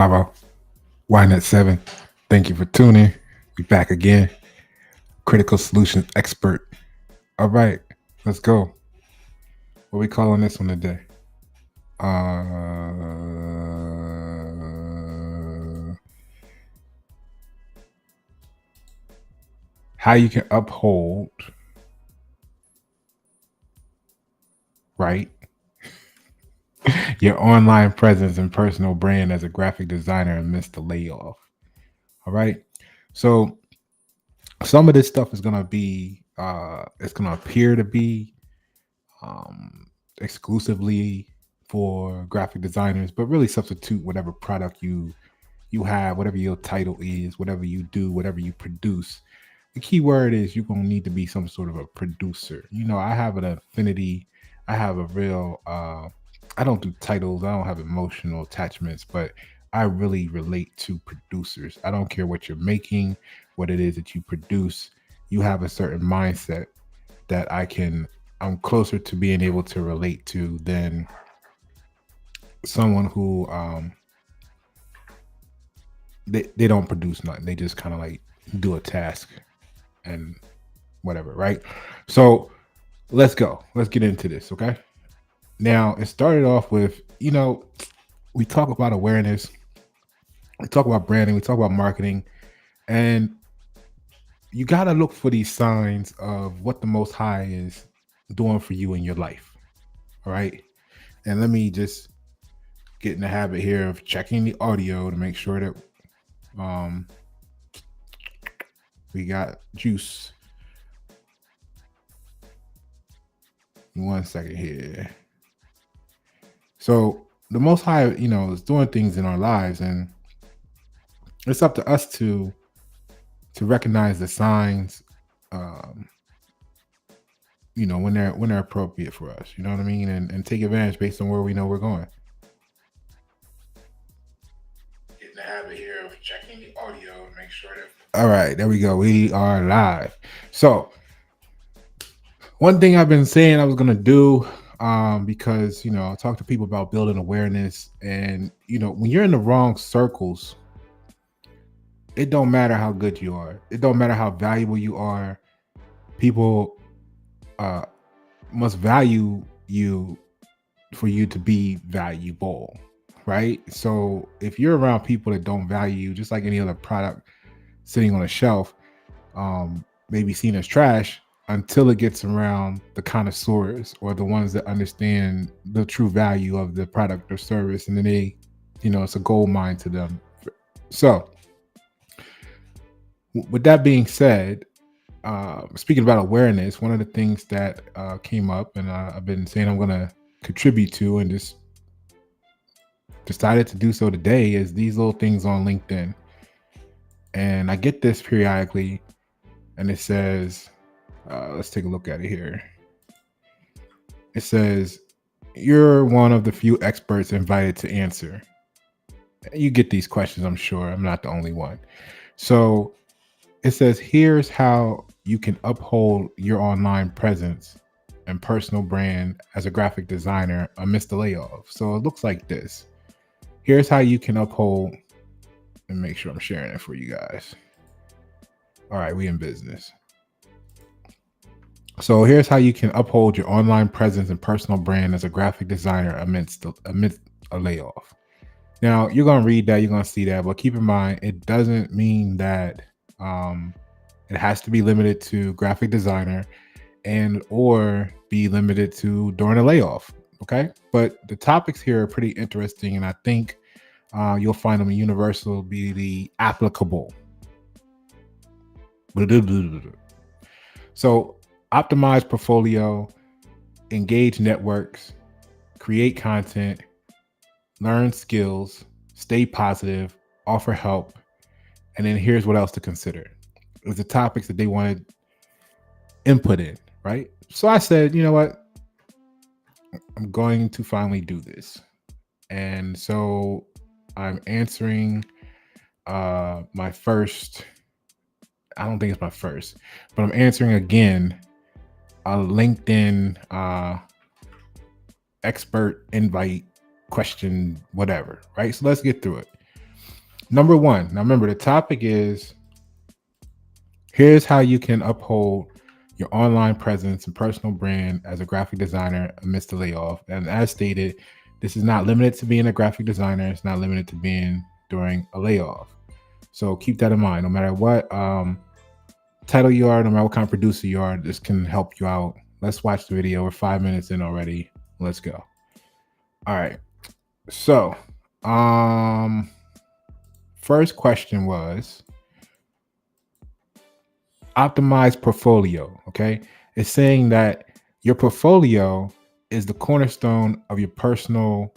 Bravo. Wine at 7. Thank you for tuning. We back again. Critical solutions expert. All right, let's go. What we calling this one today? How you can uphold, right, your online presence and personal brand as a graphic designer amidst the layoff. All right. So some of this stuff is gonna be it's gonna appear to be um, exclusively for graphic designers, but really substitute whatever product you have, whatever your title is, whatever you do, whatever you produce. The key word is you're gonna need to be some sort of a producer. I have an affinity. I have a real. I don't do titles. I don't have emotional attachments, but I really relate to producers. I don't care what you're making, what it is that you produce. You have a certain mindset that I'm closer to being able to relate to than someone who they don't produce nothing. They just kind of like do a task and whatever, right? So let's go. Let's get into this, okay? Now it started off with, we talk about awareness, we talk about branding, we talk about marketing, and you gotta look for these signs of what the most high is doing for you in your life. All right. And let me just get in the habit here of checking the audio to make sure that um we got juice. One second here. So the most high, is doing things in our lives, and it's up to us to recognize the signs, um, when they're appropriate for us. You know what I mean? And take advantage based on where we know we're going. Get in the habit here of checking the audio to make sure that. All right, there we go. We are live. So one thing I've been saying I was gonna do, because I talk to people about building awareness, and when you're in the wrong circles, it don't matter how good you are. It don't matter how valuable you are. People uh, must value you for you to be valuable, right? So if you're around people that don't value you, just like any other product sitting on a shelf, maybe seen as trash until it gets around the connoisseurs or the ones that understand the true value of the product or service, and then it's a gold mine to them. So with that being said, speaking about awareness, one of the things that came up, and I've been saying I'm going to contribute to, and just decided to do so today, is these little things on LinkedIn. And I get this periodically, and it says, let's take a look at it here. It says, you're one of the few experts invited to answer. You get these questions, I'm sure. I'm not the only one. So it says, here's how you can uphold your online presence and personal brand as a graphic designer amidst the layoff. So it looks like this. Here's how you can uphold, and make sure I'm sharing it for you guys. All right, we in business. So here's how you can uphold your online presence and personal brand as a graphic designer amidst a layoff. Now you're gonna read that, you're gonna see that, but keep in mind it doesn't mean that it has to be limited to graphic designer and or be limited to during a layoff. Okay, but the topics here are pretty interesting, and I think you'll find them universally applicable. So optimize portfolio, engage networks, create content, learn skills, stay positive, offer help, and then here's what else to consider. It was the topics that they wanted input in, right? So I said, you know what? I'm going to finally do this. And so I'm answering my first, I don't think it's my first, but I'm answering again a LinkedIn expert invite question, whatever, right? So let's get through it. Number one. Now remember, the topic is here's how you can uphold your online presence and personal brand as a graphic designer amidst the layoff. And as stated, this is not limited to being a graphic designer. It's not limited to being during a layoff. So keep that in mind. No matter what title you are, no matter what kind of producer you are, this can help you out. Let's watch the video. We're 5 minutes in already. Let's go. All right. So, first question was optimize portfolio. Okay. It's saying that your portfolio is the cornerstone of your personal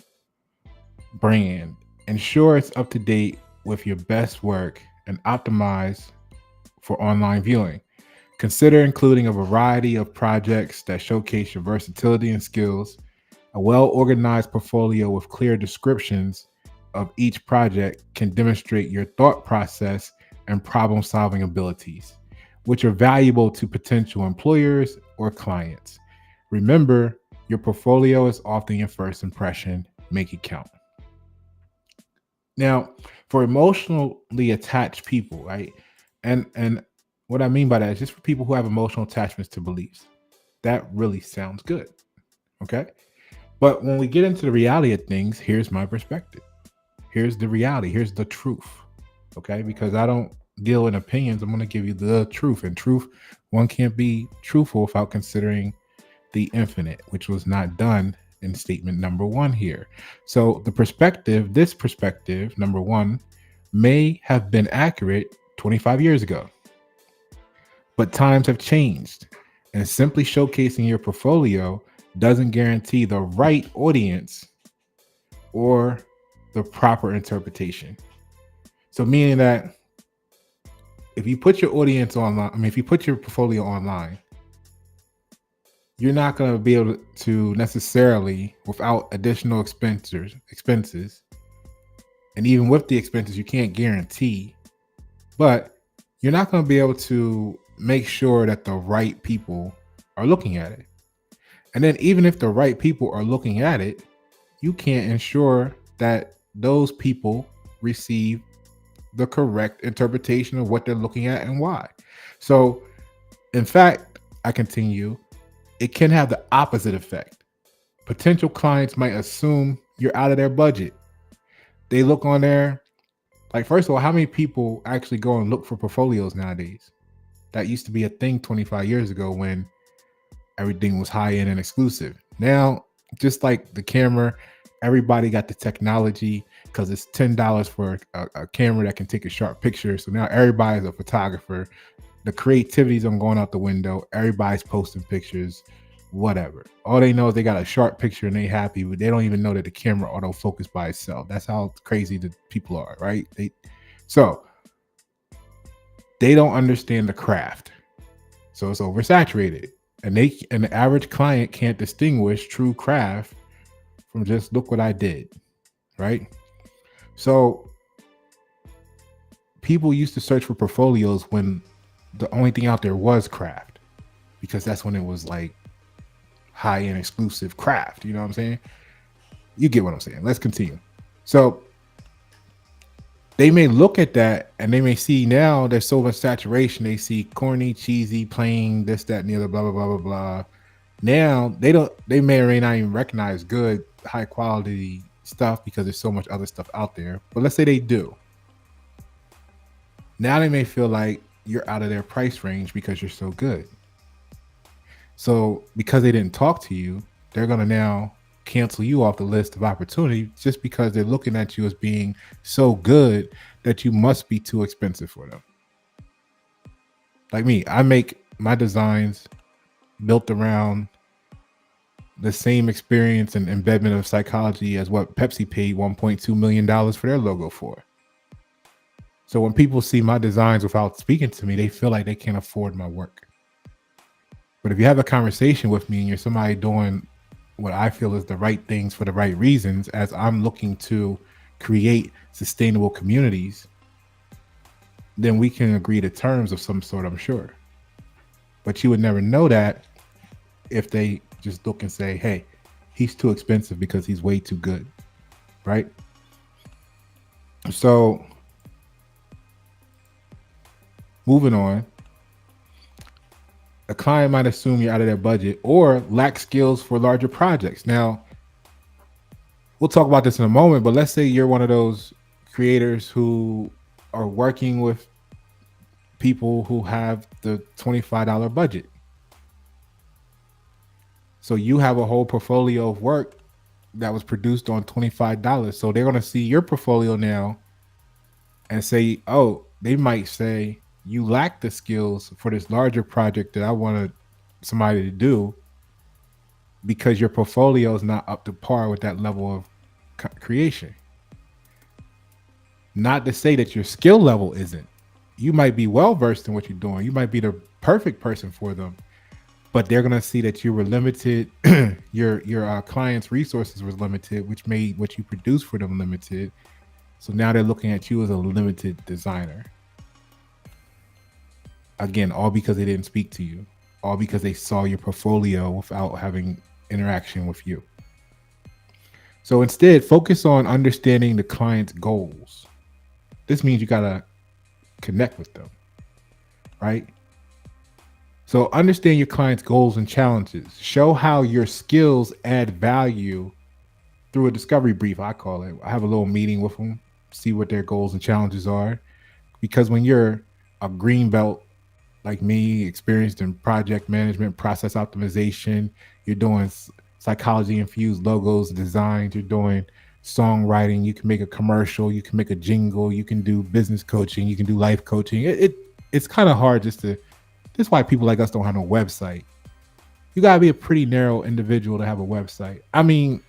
brand. Ensure it's up to date with your best work and optimize for online viewing. Consider including a variety of projects that showcase your versatility and skills. A well organized portfolio with clear descriptions of each project can demonstrate your thought process and problem solving abilities, which are valuable to potential employers or clients. Remember, your portfolio is often your first impression. Make it count. Now, for emotionally attached people, right? And what I mean by that is just for people who have emotional attachments to beliefs. That really sounds good. Okay. But when we get into the reality of things, here's my perspective. Here's the reality. Here's the truth. Okay. Because I don't deal in opinions. I'm going to give you the truth. And truth, one can't be truthful without considering the infinite, which was not done in statement number one here. So this perspective, number one, may have been accurate 25 years ago, but times have changed. And simply showcasing your portfolio doesn't guarantee the right audience or the proper interpretation. So meaning that if you put your audience online, if you put your portfolio online, you're not going to be able to necessarily, without additional expenses, and even with the expenses, you can't guarantee, but you're not going to be able to make sure that the right people are looking at it. And then even if the right people are looking at it, you can't ensure that those people receive the correct interpretation of what they're looking at and why. So, in fact, I continue, it can have the opposite effect. Potential clients might assume you're out of their budget. They look on there, like, first of all, how many people actually go and look for portfolios nowadays? That used to be a thing 25 years ago when everything was high end and exclusive. Now, just like the camera, everybody got the technology because it's $10 for a camera that can take a sharp picture. So now everybody's a photographer. The creativity's going out the window. Everybody's posting pictures, whatever. All they know is they got a sharp picture and they happy, but they don't even know that the camera autofocus by itself. That's how crazy the people are, right? So they don't understand the craft. So it's oversaturated. And the average client can't distinguish true craft from just look what I did, right? So people used to search for portfolios when the only thing out there was craft, because that's when it was like high-end exclusive craft. You know what I'm saying? You get what I'm saying. Let's continue. So they may look at that and they may see now there's so much saturation. They see corny, cheesy, plain, this, that, and the other, blah, blah, blah, blah, blah. Now they may or may not even recognize good, high quality stuff because there's so much other stuff out there. But let's say they do. Now they may feel like you're out of their price range because you're so good. So because they didn't talk to you, they're going to now cancel you off the list of opportunity just because they're looking at you as being so good that you must be too expensive for them. Like me, I make my designs built around the same experience and embedment of psychology as what Pepsi paid $1.2 million for their logo for. So when people see my designs without speaking to me, they feel like they can't afford my work. But if you have a conversation with me and you're somebody doing what I feel is the right things for the right reasons, as I'm looking to create sustainable communities, then we can agree to terms of some sort, I'm sure. But you would never know that if they just look and say, hey, he's too expensive because he's way too good, right? So Moving on, a client might assume you're out of their budget or lack skills for larger projects. Now, we'll talk about this in a moment, but let's say you're one of those creators who are working with people who have the $25 budget. So you have a whole portfolio of work that was produced on $25. So they're going to see your portfolio now and say, oh, they might say, you lack the skills for this larger project that I wanted somebody to do because your portfolio is not up to par with that level of creation. Not to say that your skill level isn't. You might be well versed in what you're doing. You might be the perfect person for them, but they're gonna see that you were limited. Your client's resources was limited, which made what you produce for them limited. So now they're looking at you as a limited designer. Again, all because they didn't speak to you, all because they saw your portfolio without having interaction with you. So instead, focus on understanding the client's goals. This means you gotta connect with them, right? So understand your client's goals and challenges. Show how your skills add value through a discovery brief, I call it. I have a little meeting with them, see what their goals and challenges are. Because when you're a green belt like me, experienced in project management, process optimization, you're doing psychology infused logos, designs, you're doing songwriting, you can make a commercial, you can make a jingle, you can do business coaching, you can do life coaching. It's kind of hard just to. That's why people like us don't have no website. You gotta be a pretty narrow individual to have a website. I mean,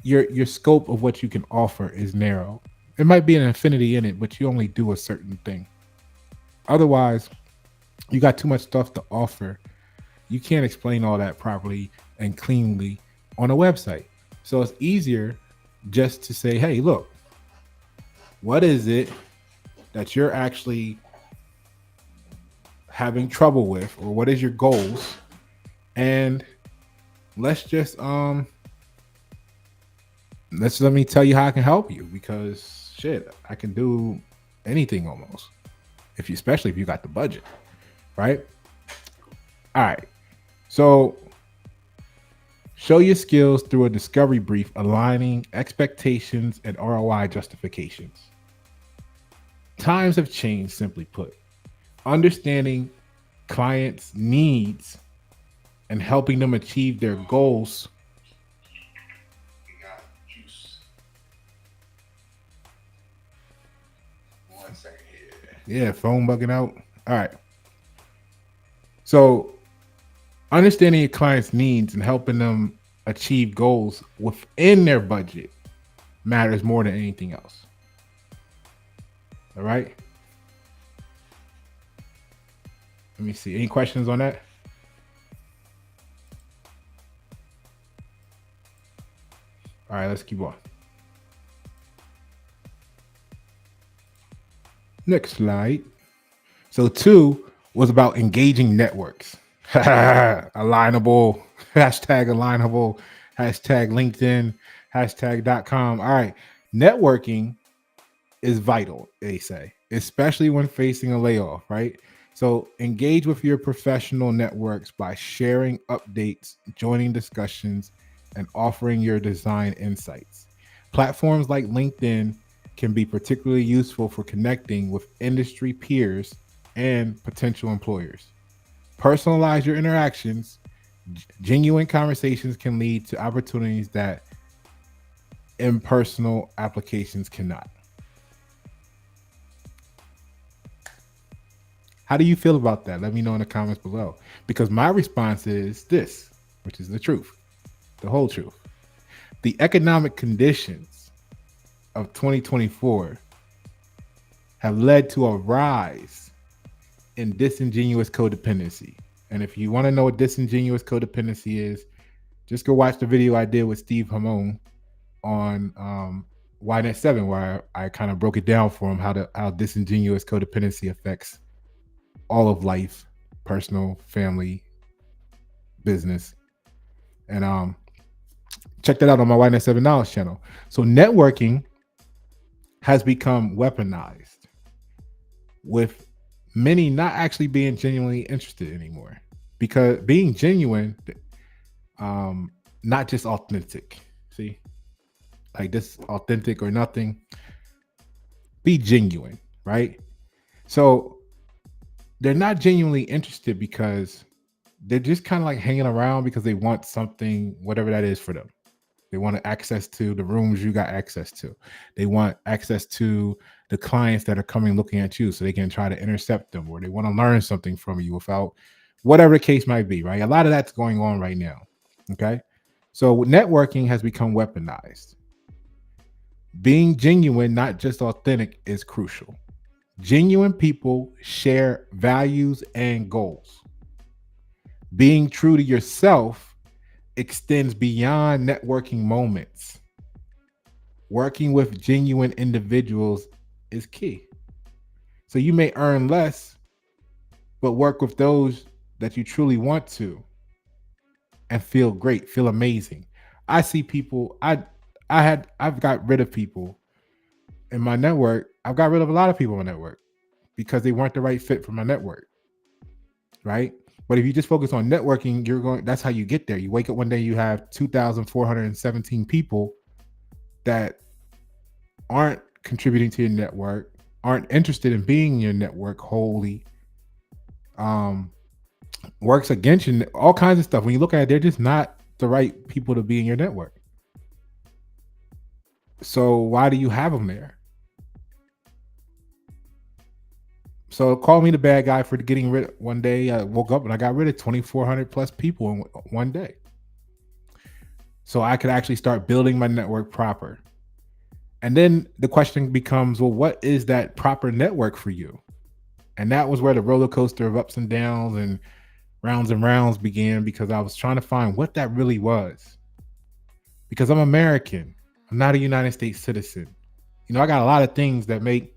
your scope of what you can offer is narrow. It might be an infinity in it, but you only do a certain thing. Otherwise, you got too much stuff to offer. You can't explain all that properly and cleanly on a website. So it's easier just to say, hey, look, what is it that you're actually having trouble with, or what is your goals? And let's just let me tell you how I can help you, because shit, I can do anything almost. Especially if you got the budget, right? All right. So show your skills through a discovery brief, aligning expectations and ROI justifications. Times have changed, simply put. Understanding clients' needs and helping them achieve their goals. We got juice. 1 second here. Yeah, phone bugging out. All right. So understanding your clients' needs and helping them achieve goals within their budget matters more than anything else. All right. Let me see. Any questions on that? All right, let's keep on. Next slide. So 2 was about engaging networks. Alignable, #alignable, #LinkedIn, #.com. All right. Networking is vital, they say, especially when facing a layoff, right? So engage with your professional networks by sharing updates, joining discussions, and offering your design insights. Platforms like LinkedIn can be particularly useful for connecting with industry peers and potential employers. Personalize your interactions. Genuine conversations can lead to opportunities that impersonal applications cannot. How do you feel about that? Let me know in the comments below. Because my response is this, which is the truth, the whole truth. The economic conditions of 2024 have led to a rise in disingenuous codependency. And if you want to know what disingenuous codependency is, just go watch the video I did with Steve Hamon on YNet 7, where I kind of broke it down for him how disingenuous codependency affects all of life, personal, family, business. And check that out on my YNet 7 Knowledge channel. So networking has become weaponized with many not actually being genuinely interested anymore. Because being genuine, um, not just authentic. See, like this authentic or nothing, be genuine, right? So they're not genuinely interested because they're just kind of like hanging around because they want something, whatever that is for them. They want access to the rooms you got access to. They want access to the clients that are coming looking at you so they can try to intercept them, or they want to learn something from you without whatever the case might be, right? A lot of that's going on right now. Okay. So networking has become weaponized. Being genuine, not just authentic, is crucial. Genuine people share values and goals. Being true to yourself extends beyond networking moments. Working with genuine individuals is key. So you may earn less, but work with those that you truly want to and feel great, feel amazing. I see people, I've got rid of people in my network. I've got rid of a lot of people in my network because they weren't the right fit for my network, right? But if you just focus on networking, that's how you get there. You wake up one day, you have 2,417 people that aren't contributing to your network, aren't interested in being in your network wholly, um, works against you, all kinds of stuff. When you look at it, they're just not the right people to be in your network. So why do you have them there? So call me the bad guy for getting rid. One day I woke up and I got rid of 2,400 plus people in one day. So I could actually start building my network proper. And then the question becomes, well, what is that proper network for you? And that was where the roller coaster of ups and rounds began, because I was trying to find what that really was. Because I'm American. I'm not a United States citizen. You know, I got a lot of things that make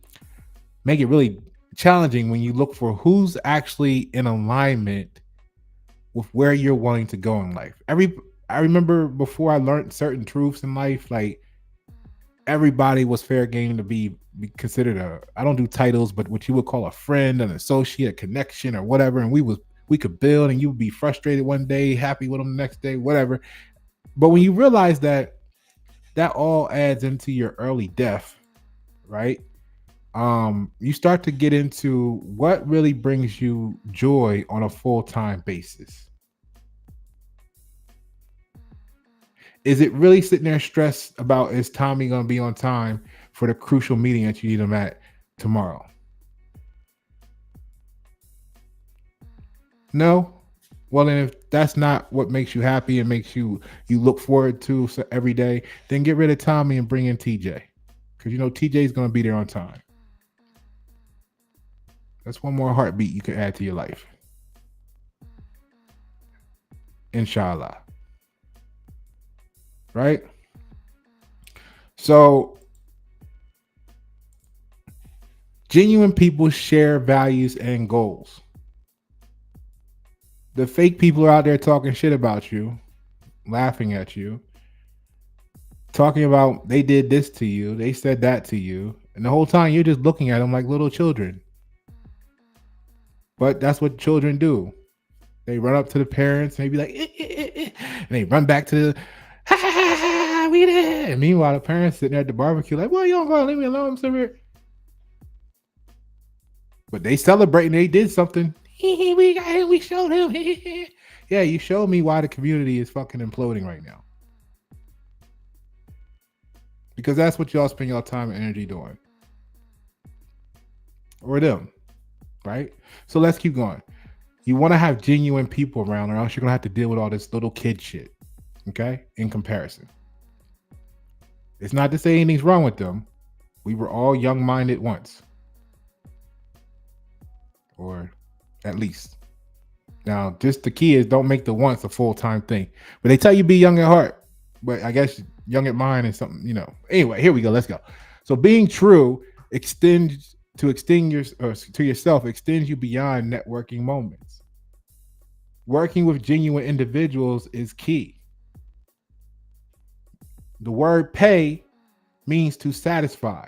it really challenging when you look for who's actually in alignment with where you're wanting to go in life. I remember before I learned certain truths in life, like everybody was fair game to be considered a, I don't do titles, but what you would call a friend, an associate, a connection, or whatever. And we could build, and you would be frustrated one day, happy with them the next day, whatever. But when you realize that all adds into your early death, right? You start to get into what really brings you joy on a full-time basis. Is it really sitting there stressed about, is Tommy going to be on time for the crucial meeting that you need him at tomorrow? No. Well, then if that's not what makes you happy and makes you look forward to every day, then get rid of Tommy and bring in TJ, because you know TJ is going to be there on time. That's one more heartbeat you can add to your life. Inshallah. Right? So, genuine people share values and goals. The fake people are out there talking shit about you, laughing at you, talking about they did this to you, they said that to you, and the whole time you're just looking at them like little children. But that's what children do. They run up to the parents and they be like, and they run back to the, ha ha ha ha, we did. And meanwhile, the parents sitting at the barbecue like, well, you don't go, leave me alone, sir. But they celebrating, they did something. We got him, we showed him. Yeah, you showed me why the community is fucking imploding right now. Because that's what y'all spend your time and energy doing. Or them, right? So let's keep going. You want to have genuine people around, or else you're going to have to deal with all this little kid shit, okay? In comparison. It's not to say anything's wrong with them. We were all young-minded once. Or at least. Now, just the key is don't make the once a full-time thing. But they tell you be young at heart. But I guess young at mind is something, you know. Anyway, here we go. Let's go. So being true extends to yourself extends you beyond networking moments. Working with genuine individuals is key. The word pay means to satisfy.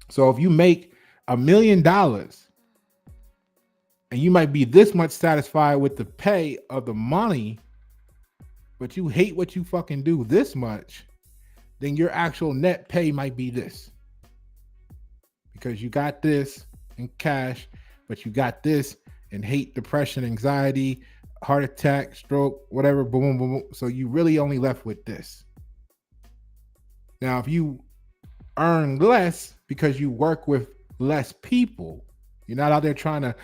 So if you make $1 million and you might be this much satisfied with the pay of the money, but you hate what you fucking do this much, then your actual net pay might be this, because you got this in cash, but you got this in hate, depression, anxiety, heart attack, stroke, whatever, boom, boom, boom. So you really only left with this. Now, if you earn less because you work with less people, you're not out there trying to,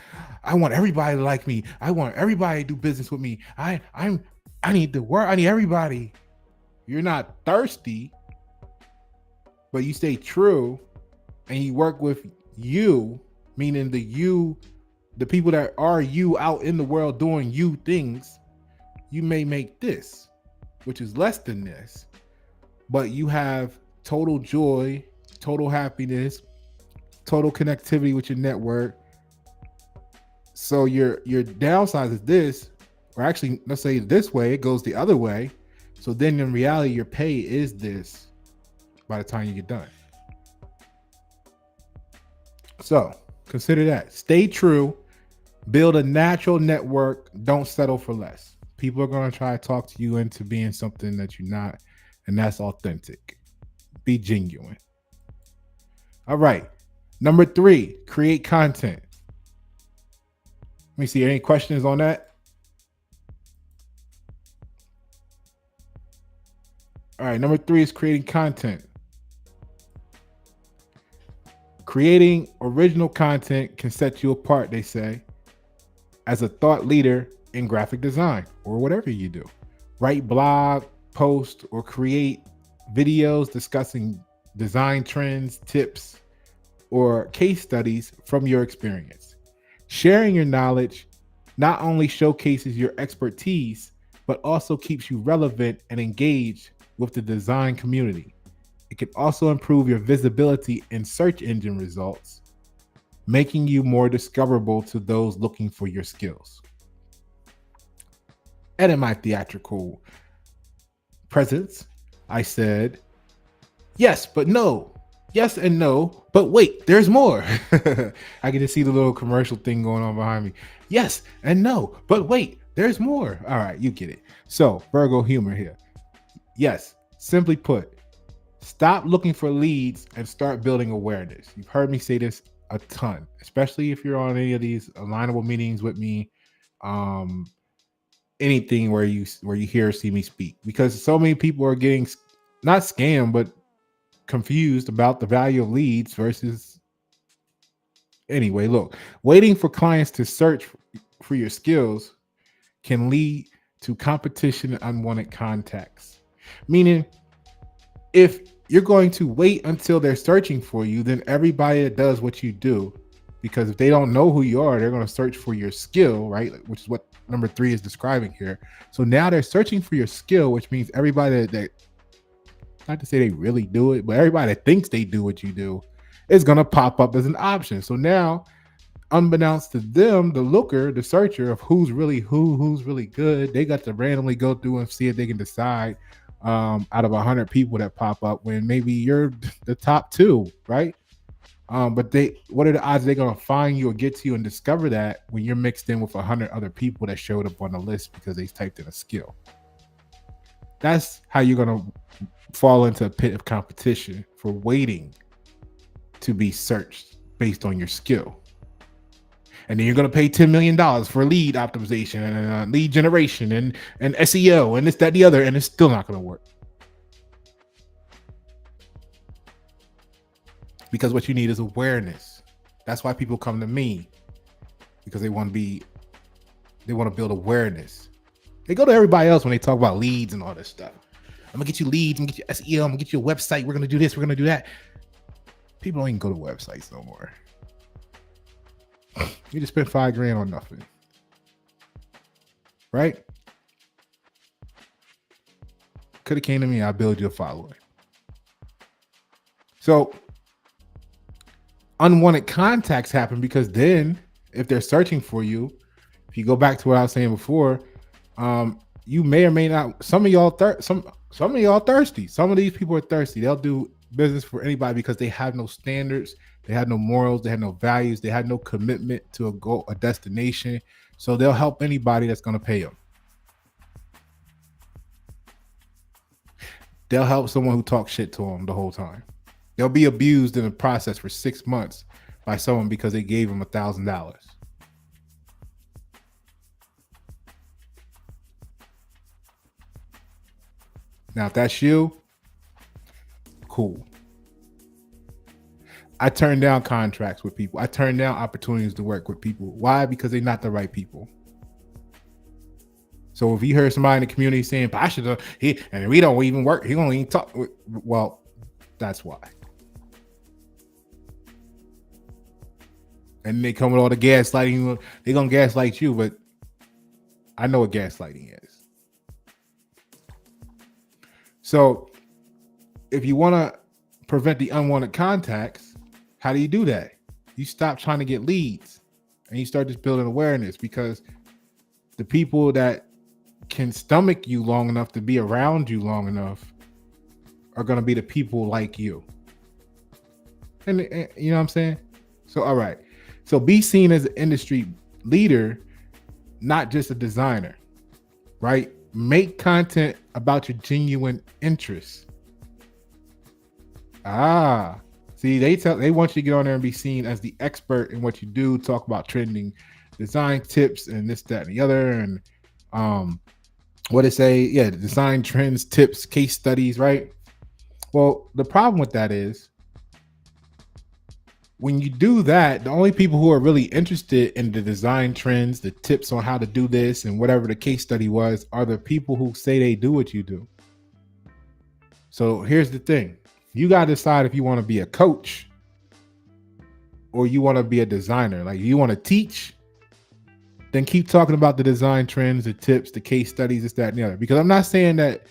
I want everybody to like me. I want everybody to do business with me. I need to work. I need everybody. You're not thirsty, but you stay true and you work with you, meaning the people that are you out in the world doing you things. You may make this, which is less than this, but you have total joy, total happiness, total connectivity with your network. So your downside is this, or actually, let's say this way, it goes the other way. So then in reality, your pay is this by the time you get done. So consider that. Stay true, build a natural network, don't settle for less. People are going to try to talk to you into being something that you're not, and that's authentic. Be genuine. All right. Number 3, create content. Let me see. Any questions on that? All right. Number 3 is creating content. Creating original content can set you apart, they say, as a thought leader in graphic design or whatever you do. Write blog posts or create videos discussing design trends, tips, or case studies from your experience. Sharing your knowledge not only showcases your expertise, but also keeps you relevant and engaged with the design community. It can also improve your visibility in search engine results, making you more discoverable to those looking for your skills. And in my theatrical presence, I said, yes, but no. Yes and no, but wait, there's more. I can just see the little commercial thing going on behind me. Yes and no, but wait, there's more. All right, you get it. So, Virgo humor here. Yes, simply put, stop looking for leads and start building awareness. You've heard me say this a ton, especially if you're on any of these alignable meetings with me, anything where you hear or see me speak, because so many people are getting not scammed, but confused about the value of leads versus. Anyway, look, waiting for clients to search for your skills can lead to competition and unwanted contacts. Meaning, if you're going to wait until they're searching for you, then everybody that does what you do, because if they don't know who you are, they're going to search for your skill, right? Which is what number 3 is describing here. So now they're searching for your skill, which means everybody that not to say they really do it, but everybody that thinks they do what you do is going to pop up as an option. So now, unbeknownst to them, the looker, the searcher of who's really who's really good, they got to randomly go through and see if they can decide out of 100 people that pop up when maybe you're the top 2, right? But what are the odds they're going to find you or get to you and discover that when you're mixed in with 100 other people that showed up on the list because they typed in a skill? That's how you're going to fall into a pit of competition for waiting to be searched based on your skill. And then you're going to pay $10 million for lead optimization and lead generation and SEO and this, that, the other, and it's still not going to work. Because what you need is awareness. That's why people come to me, because they want to build awareness. They go to everybody else when they talk about leads and all this stuff. I'm gonna get you leads, I'm gonna get you SEO, I'm gonna get you a website, we're gonna do this, we're gonna do that. People don't even go to websites no more. You just spent $5,000 on nothing. Right? Could have came to me, I'll build you a following. So unwanted contacts happen because then if they're searching for you, if you go back to what I was saying before, you may or may not, some of y'all thirsty. Some of these people are thirsty. They'll do business for anybody because they have no standards. They had no morals. They had no values. They had no commitment to a goal, a destination. So they'll help anybody that's going to pay them. They'll help someone who talks shit to them the whole time. They'll be abused in the process for 6 months by someone because they gave them $1,000. Now, if that's you, cool. I turn down contracts with people. I turn down opportunities to work with people. Why? Because they're not the right people. So if you heard somebody in the community saying, Pasha, he and we don't even work, he don't even talk. Well, that's why. And they come with all the gaslighting. They're going to gaslight you, but I know what gaslighting is. So if you want to prevent the unwanted contacts, how do you do that? You stop trying to get leads and you start just building awareness, because the people that can stomach you long enough to be around you long enough are going to be the people like you. And you know what I'm saying? So, all right. So be seen as an industry leader, not just a designer, right? Make content about your genuine interests. See, they want you to get on there and be seen as the expert in what you do, talk about trending design tips and this, that, and the other. And what they say, yeah, design trends, tips, case studies, right? Well, the problem with that is when you do that, the only people who are really interested in the design trends, the tips on how to do this and whatever the case study was, are the people who say they do what you do. So here's the thing. You got to decide if you want to be a coach or you want to be a designer. Like, you want to teach, then keep talking about the design trends, the tips, the case studies, this, that, and the other. Because I'm not saying that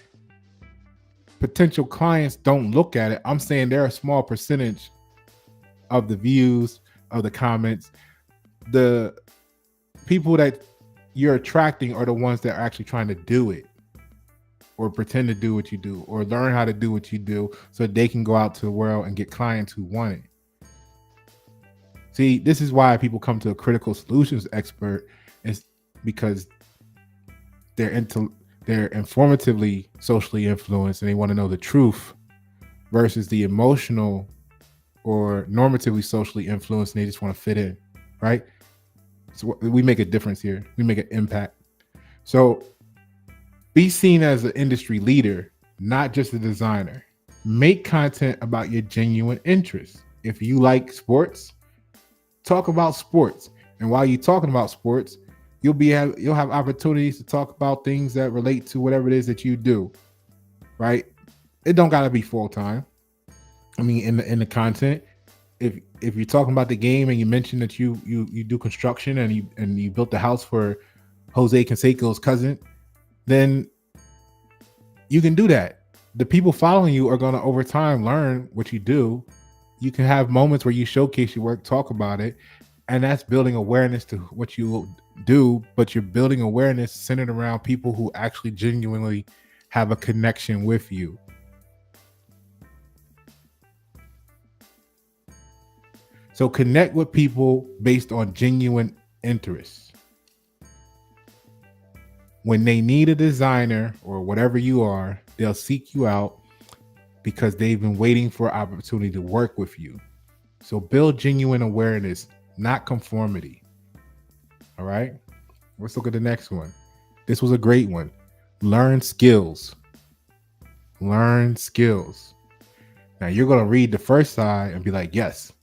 potential clients don't look at it. I'm saying they're a small percentage of the views, of the comments. The people that you're attracting are the ones that are actually trying to do it, or pretend to do what you do, or learn how to do what you do so they can go out to the world and get clients who want it. See, this is why people come to a critical solutions expert, is because they're informatively socially influenced and they want to know the truth, versus the emotional or normatively socially influenced and they just want to fit in, right? So we make a difference here. We make an impact. So be seen as an industry leader, not just a designer. Make content about your genuine interests. If you like sports, talk about sports. And while you're talking about sports, you'll have opportunities to talk about things that relate to whatever it is that you do, right? It don't gotta be full time. I mean, in the content, if you're talking about the game and you mention that you do construction and you built the house for Jose Canseco's cousin, then you can do that. The people following you are going to over time learn what you do. You can have moments where you showcase your work, talk about it, and that's building awareness to what you do, but you're building awareness centered around people who actually genuinely have a connection with you. So connect with people based on genuine interests. When they need a designer or whatever you are, they'll seek you out because they've been waiting for an opportunity to work with you. So build genuine awareness, not conformity. All right. Let's look at the next one. This was a great one. Learn skills. Learn skills. Now you're going to read the first side and be like, yes.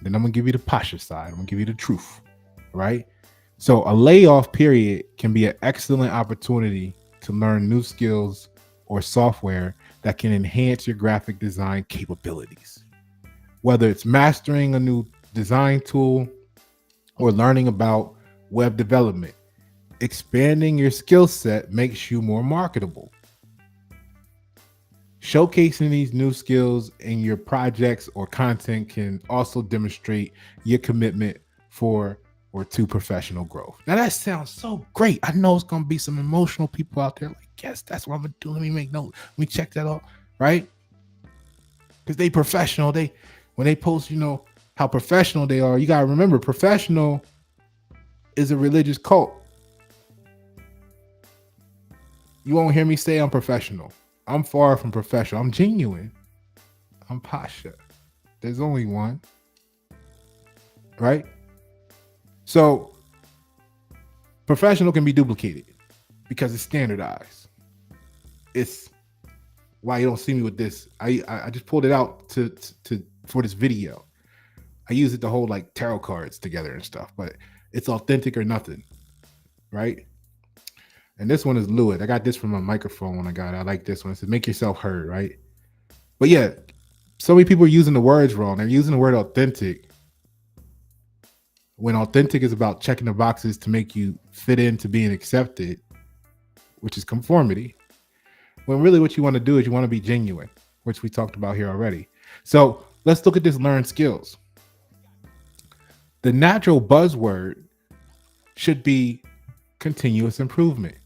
Then I'm going to give you the Pasha side. I'm going to give you the truth. Right. So a layoff period can be an excellent opportunity to learn new skills or software that can enhance your graphic design capabilities. Whether it's mastering a new design tool or learning about web development, expanding your skill set makes you more marketable. Showcasing these new skills in your projects or content can also demonstrate your commitment to professional growth. Now that sounds so great. I know it's going to be some emotional people out there like, yes, that's what I'm going to do. Let me make notes. Let me check that out. Right? Because they professional. When they post, how professional they are. You got to remember, professional is a religious cult. You won't hear me say I'm professional. I'm far from professional. I'm genuine. I'm Pasha. There's only one, right? So professional can be duplicated because it's standardized. It's why you don't see me with this. I just pulled it out to for this video. I use it to hold like tarot cards together and stuff, but it's authentic or nothing, right? And this one is Lewis. I got this from a microphone when I got it. I like this one. It says, make yourself heard, right? But yeah, so many people are using the words wrong. They're using the word authentic when authentic is about checking the boxes to make you fit into being accepted, which is conformity. When really what you want to do is you want to be genuine, which we talked about here already. So let's look at this learned skills. The natural buzzword should be continuous improvement.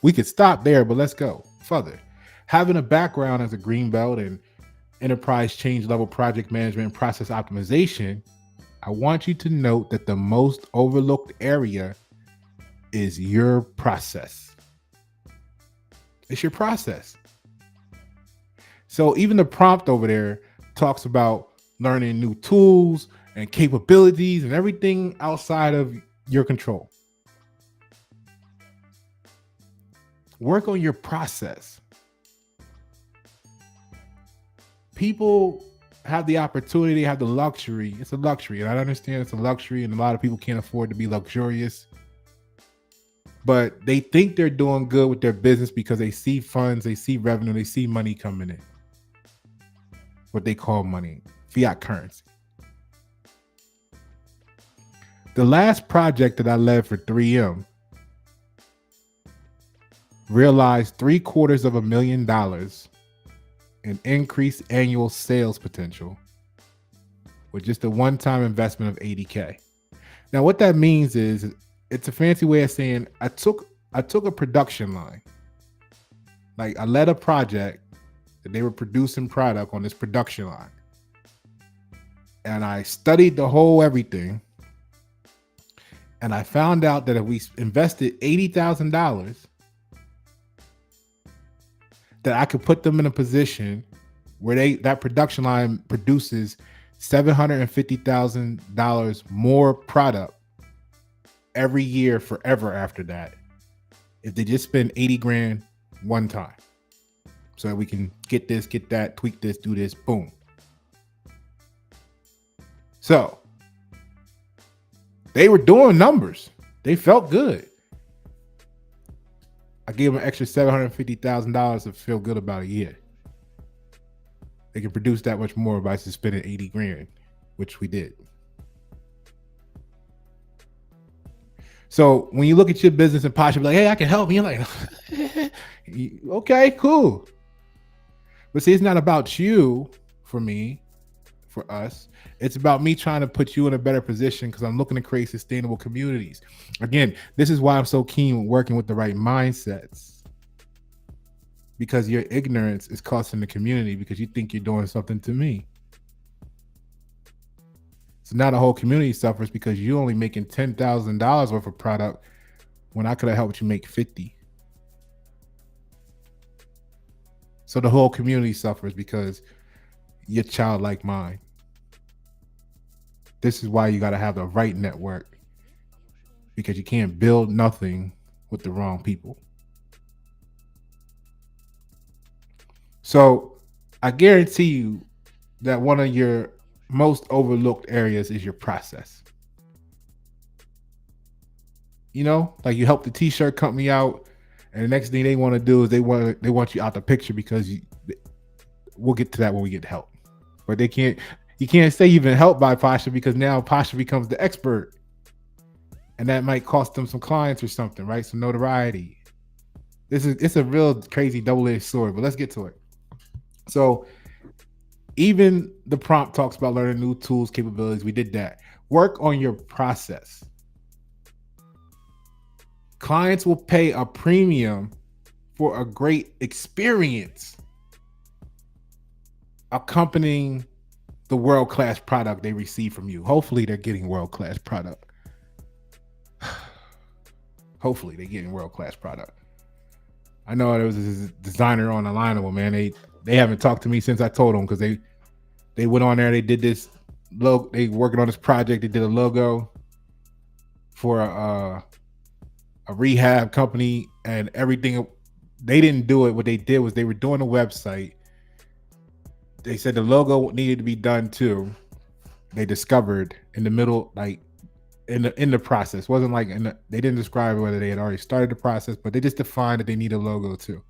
We could stop there, but let's go further. Having a background as a green belt and enterprise change level project management and process optimization, I want you to note that the most overlooked area is your process. It's your process. So even the prompt over there talks about learning new tools and capabilities and everything outside of your control. Work on your process. People have the opportunity, have the luxury. It's a luxury, and I understand it's a luxury, and a lot of people can't afford to be luxurious. But they think they're doing good with their business because they see funds, they see revenue, they see money coming in. What they call money, fiat currency. The last project that I led for 3M realized $750,000 in increased annual sales potential with just a one-time investment of $80K. Now, what that means is it's a fancy way of saying I took a production line. Like I led a project that they were producing product on this production line. And I studied the whole everything. And I found out that if we invested $80,000, that I could put them in a position where that production line produces $750,000 more product every year forever after that, if they just spend 80 grand one time. So that we can get this, get that, tweak this, do this, boom. So they were doing numbers. They felt good. I gave them an extra $750,000 to feel good about a year. They can produce that much more by just spending 80 grand, which we did. So when you look at your business and Pasha be like, hey, I can help. And you're like, okay, cool. But see, it's not about you for me, for us. It's about me trying to put you in a better position because I'm looking to create sustainable communities. Again, this is why I'm so keen with working with the right mindsets. Because your ignorance is costing the community because you think you're doing something to me. So now the whole community suffers because you're only making $10,000 worth of product when I could have helped you make 50. So the whole community suffers because you're childlike mind. This is why you got to have the right network, because you can't build nothing with the wrong people. So I guarantee you that one of your most overlooked areas is your process. You know, like you help the t-shirt company out, and the next thing they want to do is they want you out the picture because we'll get to that when we get help. But you can't say you've been helped by Pasha because now Pasha becomes the expert. And that might cost them some clients or something, right? Some notoriety. It's a real crazy double-edged sword, but let's get to it. So even the prompt talks about learning new tools, capabilities. We did that. Work on your process. Clients will pay a premium for a great experience accompanying the world-class product they receive from you. Hopefully they're getting world-class product. Hopefully they're getting world-class product. I know there was this designer on the line of them, man. They haven't talked to me since I told them, because they went on there, they did this logo, they working on this project, they did a logo for a rehab company and everything. They didn't do it. What they did was they were doing a website. They said the logo needed to be done too. They discovered in the middle, like in the process, wasn't like they didn't describe whether they had already started the process, but they just defined that they need a logo too.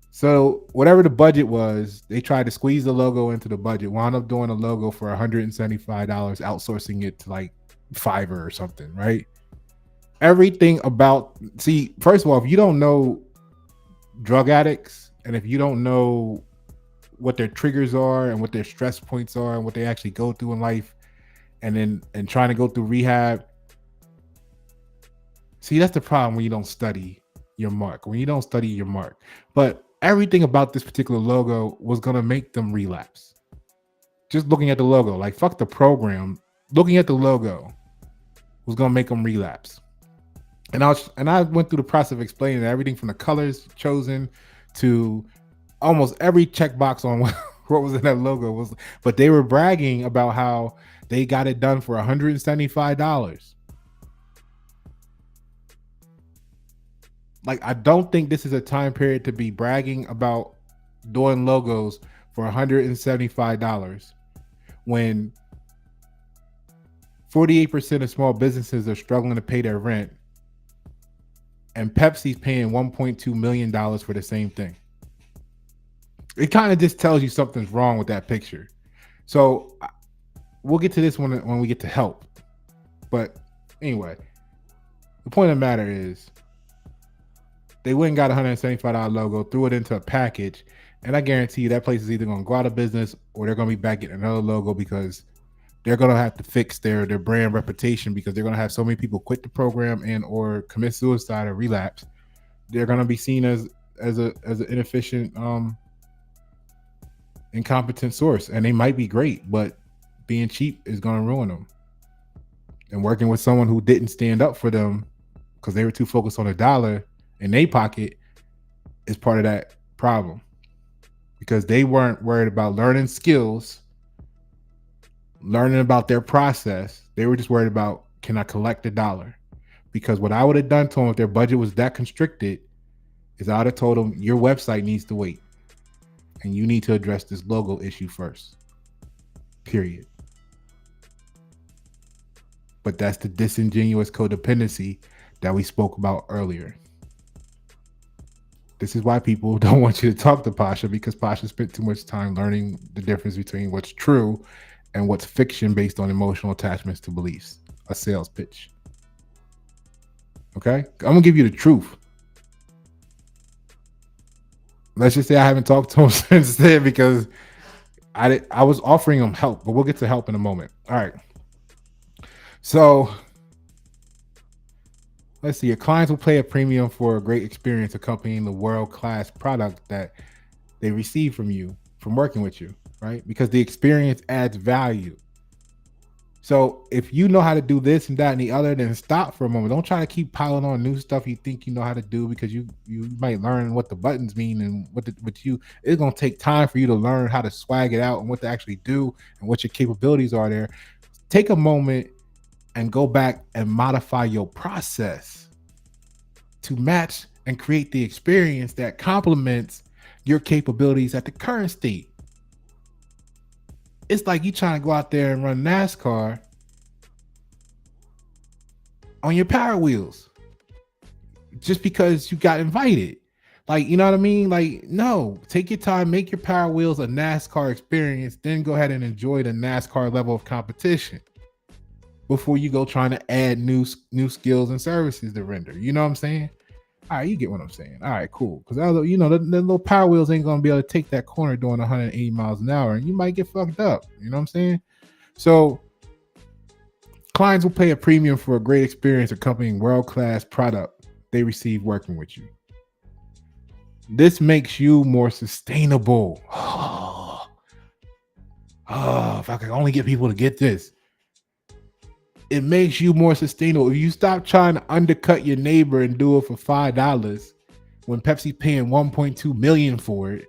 So whatever the budget was, they tried to squeeze the logo into the budget, wound up doing a logo for $175, outsourcing it to like Fiverr or something, right? Everything about, see, first of all, if you don't know drug addicts, and if you don't know what their triggers are and what their stress points are and what they actually go through in life, and trying to go through rehab, see, that's the problem when you don't study your mark. When you don't study your mark. But everything about this particular logo was going to make them relapse. Just looking at the logo, like fuck the program, looking at the logo was going to make them relapse. And I went through the process of explaining everything from the colors chosen to almost every checkbox on what was in that logo was, but they were bragging about how they got it done for $175. Like, I don't think this is a time period to be bragging about doing logos for $175 when 48% of small businesses are struggling to pay their rent, and Pepsi's paying $1.2 million for the same thing. It kind of just tells you something's wrong with that picture. So we'll get to this when we get to help. But anyway, the point of the matter is they went and got a $175 logo, threw it into a package, and I guarantee you that place is either going to go out of business or they're going to be back getting another logo, because they're going to have to fix their brand reputation, because they're going to have so many people quit the program and or commit suicide or relapse. They're going to be seen as an inefficient, incompetent source, and they might be great, but being cheap is going to ruin them. And working with someone who didn't stand up for them because they were too focused on a dollar in their pocket is part of that problem, because they weren't worried about learning skills, learning about their process. They were just worried about, can I collect a dollar? Because what I would have done to them if their budget was that constricted is I would have told them, your website needs to wait, and you need to address this logo issue first, period. But that's the disingenuous codependency that we spoke about earlier. This is why people don't want you to talk to Pasha, because Pasha spent too much time learning the difference between what's true and what's fiction based on emotional attachments to beliefs. A sales pitch. Okay? I'm going to give you the truth. Let's just say I haven't talked to him since then, because I was offering him help, but we'll get to help in a moment. All right. So let's see. Your clients will pay a premium for a great experience accompanying the world-class product that they receive from you, from working with you, right? Because the experience adds value. So if you know how to do this and that and the other, then stop for a moment. Don't try to keep piling on new stuff you think you know how to do, because you might learn what the buttons mean and it's going to take time for you to learn how to swag it out and what to actually do and what your capabilities are there. Take a moment and go back and modify your process to match and create the experience that complements your capabilities at the current state. It's like you trying to go out there and run NASCAR on your power wheels just because you got invited. Like, you know what I mean? Like, no, take your time, make your power wheels a NASCAR experience, then go ahead and enjoy the NASCAR level of competition before you go trying to add new skills and services to render. You know what I'm saying? All right, you get what I'm saying. All right, cool. Because the little power wheels ain't gonna be able to take that corner doing 180 miles an hour, and you might get fucked up. You know what I'm saying? So clients will pay a premium for a great experience accompanying world-class product they receive working with you. This makes you more sustainable. Oh, if I could only get people to get this. It makes you more sustainable. If you stop trying to undercut your neighbor and do it for $5 when Pepsi paying 1.2 million for it,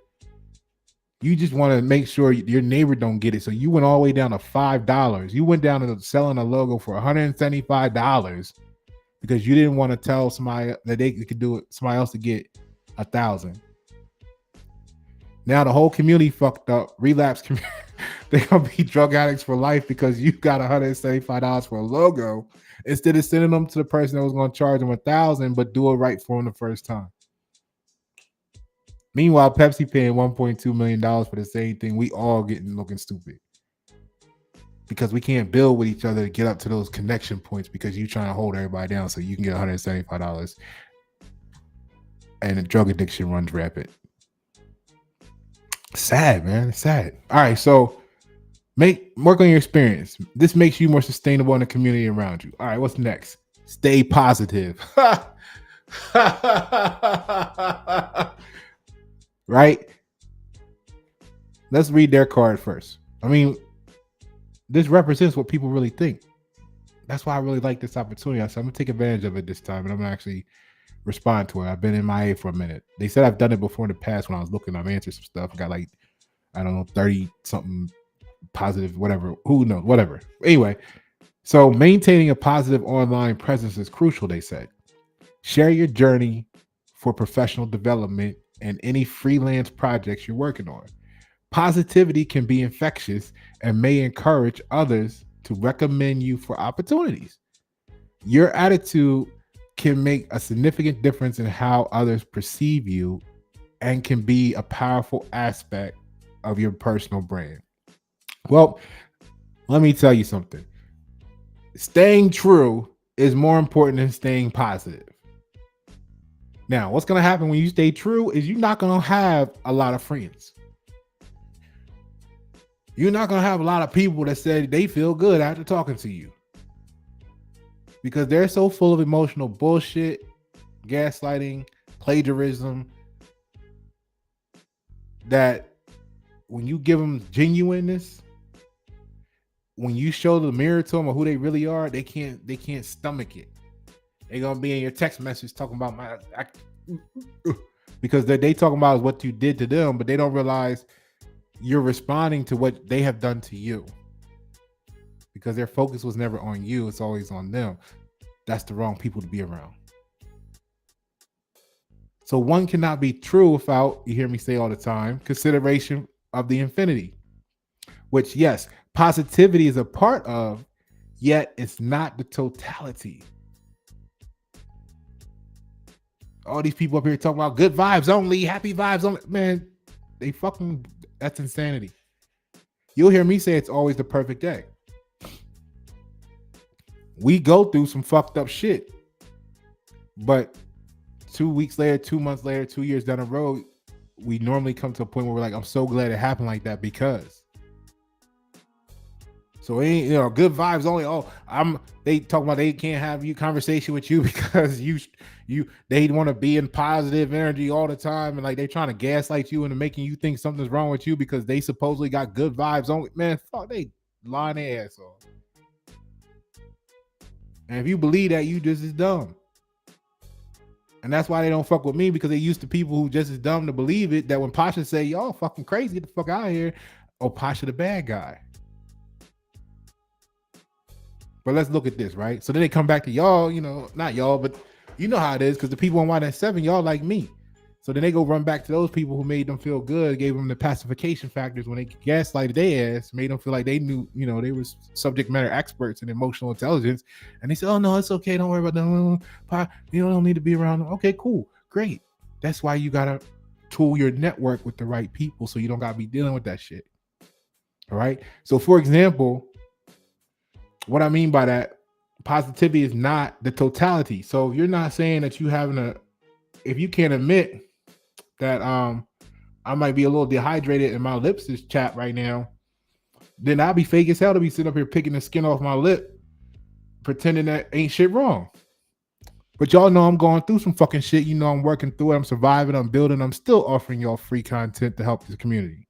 you just want to make sure your neighbor don't get it. So you went all the way down to $5. You went down to selling a logo for $175 because you didn't want to tell somebody that they could do it, somebody else to get 1,000. Now the whole community fucked up. Relapse community. They're gonna be drug addicts for life because you got $175 for a logo instead of sending them to the person that was gonna charge them 1,000, but do it right for them the first time. Meanwhile, Pepsi paying $1.2 million for the same thing. We all looking stupid because we can't build with each other to get up to those connection points because you trying to hold everybody down so you can get $175, and the drug addiction runs rampant. Sad, man. It's sad. All right, so work on your experience. This makes you more sustainable in the community around you. All right, what's next? Stay positive. Right? Let's read their card first. I mean, this represents what people really think. That's why I really like this opportunity. So I'm gonna take advantage of it this time, and I'm gonna actually respond to it. I've been MIA for a minute. They said I've done it before in the past when I was looking. I've answered some stuff. I got like, I don't know, 30 something positive, whatever. Who knows? Whatever. Anyway, so maintaining a positive online presence is crucial, they said. Share your journey for professional development and any freelance projects you're working on. Positivity can be infectious and may encourage others to recommend you for opportunities. Your attitude can make a significant difference in how others perceive you and can be a powerful aspect of your personal brand. Well, let me tell you something. Staying true is more important than staying positive. Now, what's going to happen when you stay true is you're not going to have a lot of friends. You're not going to have a lot of people that say they feel good after talking to you because they're so full of emotional bullshit, gaslighting, plagiarism, that when you give them genuineness, when you show the mirror to them of who they really are, they can't stomach it. They're gonna be in your text message talking about because they talking about is what you did to them, but they don't realize you're responding to what they have done to you because their focus was never on you. It's always on them. That's the wrong people to be around. So one cannot be true without, you hear me say all the time, consideration of the infinity, which, yes, positivity is a part of, yet it's not the totality. All these people up here talking about good vibes only, happy vibes only. Man, that's insanity. You'll hear me say it's always the perfect day. We go through some fucked up shit, but 2 weeks later, 2 months later, 2 years down the road, we normally come to a point where we're like, I'm so glad it happened like that because. So it ain't, good vibes only. Oh, they talk about they can't have you conversation with you because they want to be in positive energy all the time, and like they're trying to gaslight you into making you think something's wrong with you because they supposedly got good vibes only. Man, fuck, they lying their ass off. And if you believe that, you just as dumb. And that's why they don't fuck with me, because they used to people who just as dumb to believe it, that when Pasha say, y'all fucking crazy, get the fuck out of here. Oh, Pasha the bad guy. But let's look at this, right? So then they come back to y'all, not y'all, but you know how it is, because the people on Y97, y'all like me. So then they go run back to those people who made them feel good, gave them the pacification factors when they gaslighted their ass, made them feel like they knew, they was subject matter experts in emotional intelligence. And they said, oh, no, it's okay. Don't worry about them. You don't need to be around them. Okay, cool. Great. That's why you got to tool your network with the right people so you don't got to be dealing with that shit. All right. So, for example, what I mean by that, positivity is not the totality. So if you're not saying that if you can't admit that I might be a little dehydrated and my lips is chapped right now, then I'll be fake as hell to be sitting up here picking the skin off my lip, pretending that ain't shit wrong. But y'all know I'm going through some fucking shit. I'm working through it. I'm surviving. I'm building. I'm still offering y'all free content to help this community.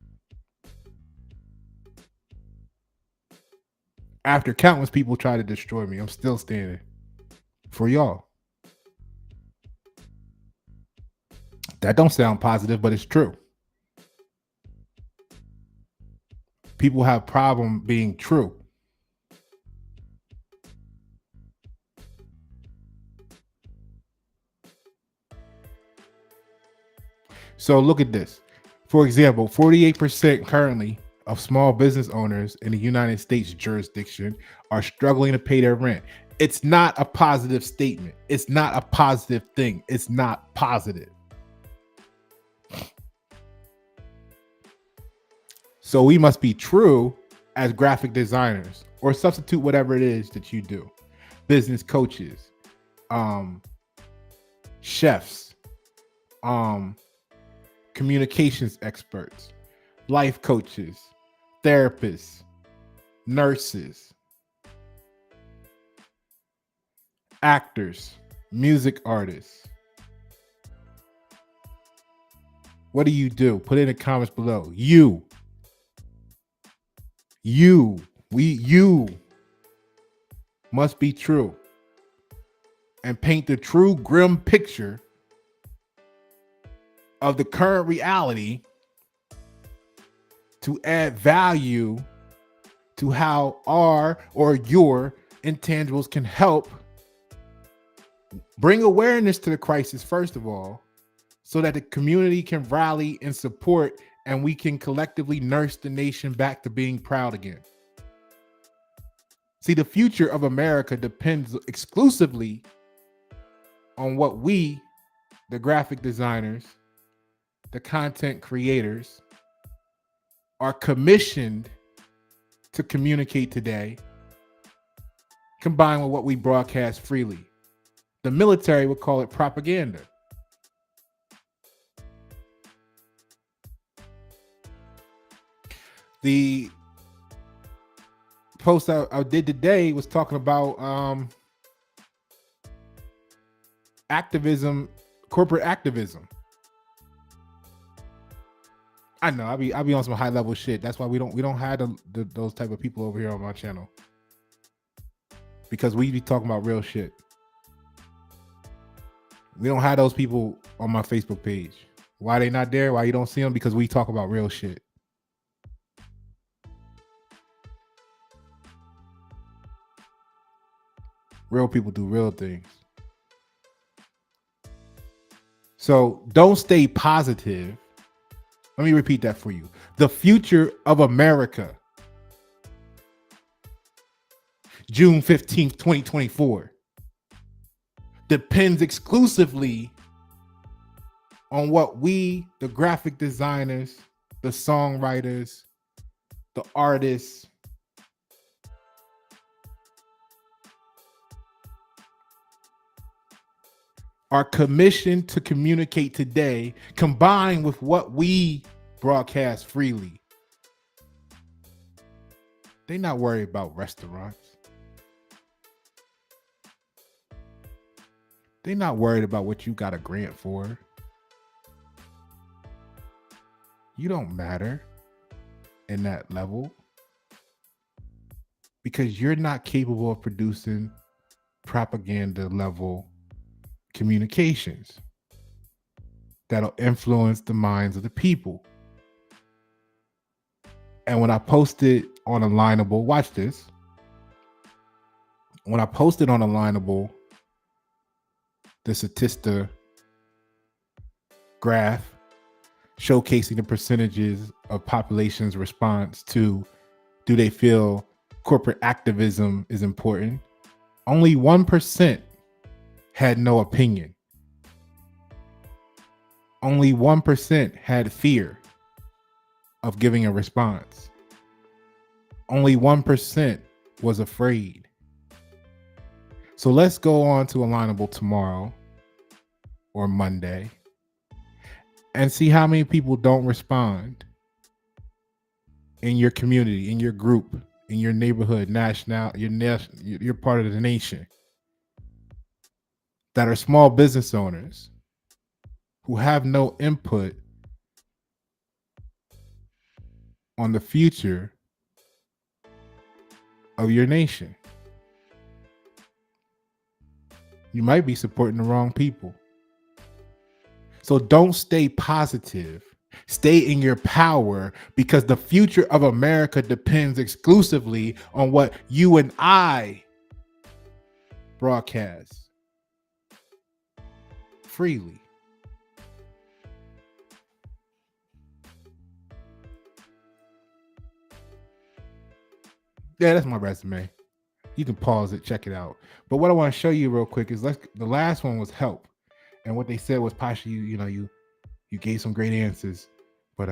After countless people try to destroy me, I'm still standing for y'all. That don't sound positive, but it's true. People have problem being true. So look at this. For example, 48% currently of small business owners in the United States jurisdiction are struggling to pay their rent. It's not a positive statement. It's not a positive thing. It's not positive. So we must be true as graphic designers, or substitute whatever it is that you do. Business coaches, chefs, communications experts, life coaches, therapists, nurses, actors, music artists. What do you do? Put it in the comments below. You must be true and paint the true grim picture of the current reality to add value to how our or your intangibles can help bring awareness to the crisis, first of all, so that the community can rally and support, and we can collectively nurse the nation back to being proud again. See, the future of America depends exclusively on what we, the graphic designers, the content creators, are commissioned to communicate today, combined with what we broadcast freely. The military would call it propaganda. The post I did today was talking about activism, corporate activism. I know I be on some high level shit. That's why we don't have those type of people over here on my channel, because we be talking about real shit. We don't have those people on my Facebook page. Why they not there? Why you don't see them? Because we talk about real shit. Real people do real things. So don't stay positive. Let me repeat that for you. The future of America, June 15th, 2024, depends exclusively on what we, the graphic designers, the songwriters, the artists, are commissioned to communicate today, combined with what we broadcast freely. They're not worried about restaurants. They're not worried about what you got a grant for. You don't matter in that level, because you're not capable of producing propaganda level communications that'll influence the minds of the people. And when I posted on Alignable, watch this. When I posted on Alignable the Statista graph showcasing the percentages of population's response to, do they feel corporate activism is important? Only 1% had no opinion. Only 1% had fear of giving a response. Only 1% was afraid. So let's go on to Alignable tomorrow or Monday and see how many people don't respond in your community, in your group, in your neighborhood, you're part of the nation, that are small business owners who have no input on the future of your nation. You might be supporting the wrong people. So don't stay positive. Stay in your power, because the future of America depends exclusively on what you and I broadcast freely. Yeah, that's my resume. You can pause it, check it out. But what I want to show you real quick is the last one was help. And what they said was, Pasha, you gave some great answers, but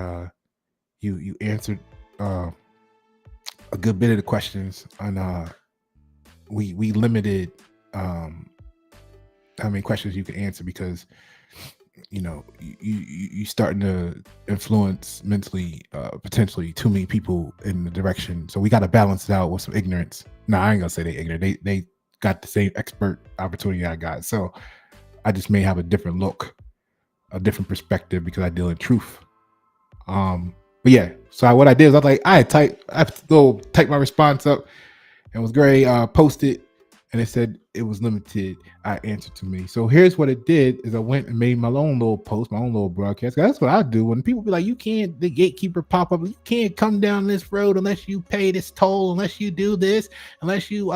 you answered a good bit of the questions, and we limited how many questions you can answer, because you starting to influence mentally potentially too many people in the direction. So we got to balance it out with some ignorance. No, I ain't gonna say they ignorant. They got the same expert opportunity I got. So I just may have a different look, a different perspective, because I deal in truth. But yeah, so what I did is I was like, I typed my response up, and was great. Posted, and it said it was limited. I answered to me. So here's what it did: is I went and made my own little post, my own little broadcast. That's what I do when people be like, "You can't," the gatekeeper pop up. You can't come down this road unless you pay this toll, unless you do this, unless you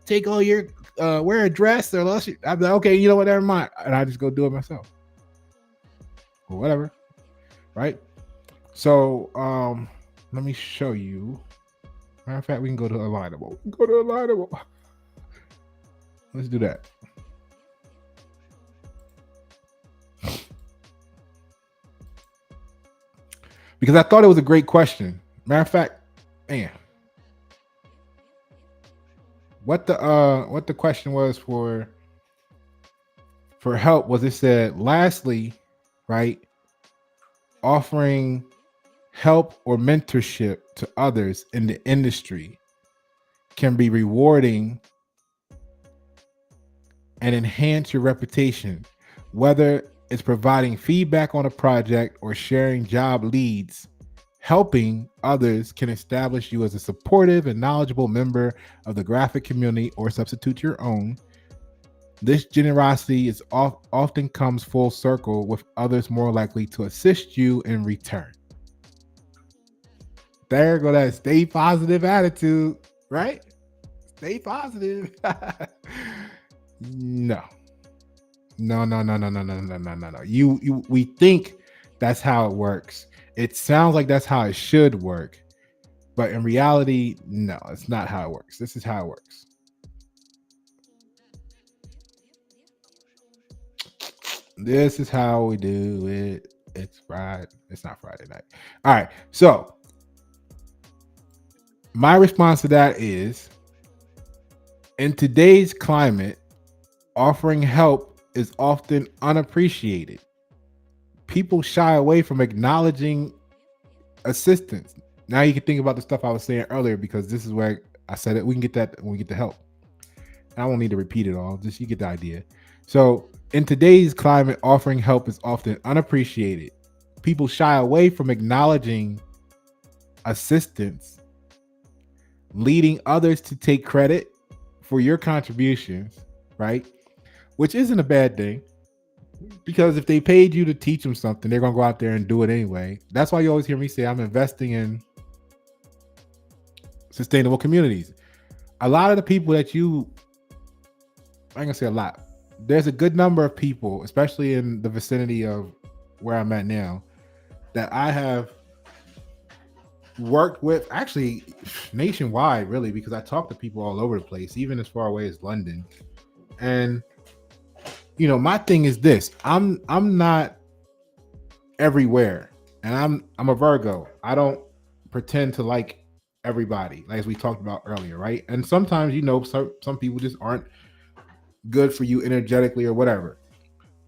take all your wear a dress, or unless you. I'm like, okay, you know what? Never mind, and I just go do it myself, or whatever, right? So let me show you. Matter of fact, we can go to Alignable. Let's do that. Because I thought it was a great question. Matter of fact, man, what the question was for help was, it said, lastly, right, offering help or mentorship to others in the industry can be rewarding and enhance your reputation, whether it's providing feedback on a project or sharing job leads. Helping others can establish you as a supportive and knowledgeable member of the graphic community, or substitute your own. This generosity is often comes full circle, with others more likely to assist you in return. There go that stay positive attitude, right? Stay positive. No. We think that's how it works. It sounds like that's how it should work, but in reality, no, it's not how it works. This is how it works. This is how we do it. It's Friday. It's not Friday night. All right. So my response to that is, in today's climate, offering help is often unappreciated. People shy away from acknowledging assistance. Now you can think about the stuff I was saying earlier, because this is where I said it. We can get that when we get the help. I won't need to repeat it all. Just you get the idea. So in today's climate, offering help is often unappreciated. People shy away from acknowledging assistance, leading others to take credit for your contributions, right? Which isn't a bad thing, because if they paid you to teach them something, they're going to go out there and do it anyway. That's why you always hear me say I'm investing in sustainable communities. A lot of the people that I'm going to say a lot. There's a good number of people, especially in the vicinity of where I'm at now, that I have worked with, actually nationwide, really, because I talk to people all over the place, even as far away as London. And my thing is this: I'm not everywhere, and I'm a Virgo. I don't pretend to like everybody, like as we talked about earlier, right? And sometimes some people just aren't good for you energetically or whatever.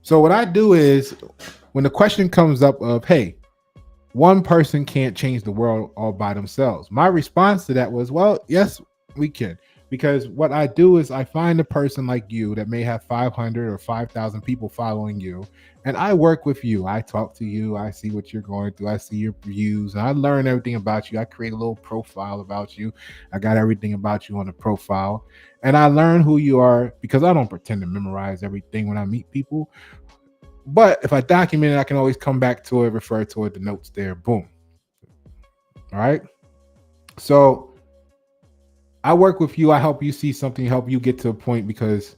So what I do is, when the question comes up of, hey, one person can't change the world all by themselves, my response to that was, well, yes, we can. Because what I do is I find a person like you that may have 500 or 5,000 people following you, and I work with you. I talk to you. I see what you're going through. I see your views, and I learn everything about you. I create a little profile about you. I got everything about you on the profile, and I learn who you are because I don't pretend to memorize everything when I meet people. But if I document it, I can always come back to it, refer to it, the notes there, boom. All right. So I work with you. I help you see something, help you get to a point because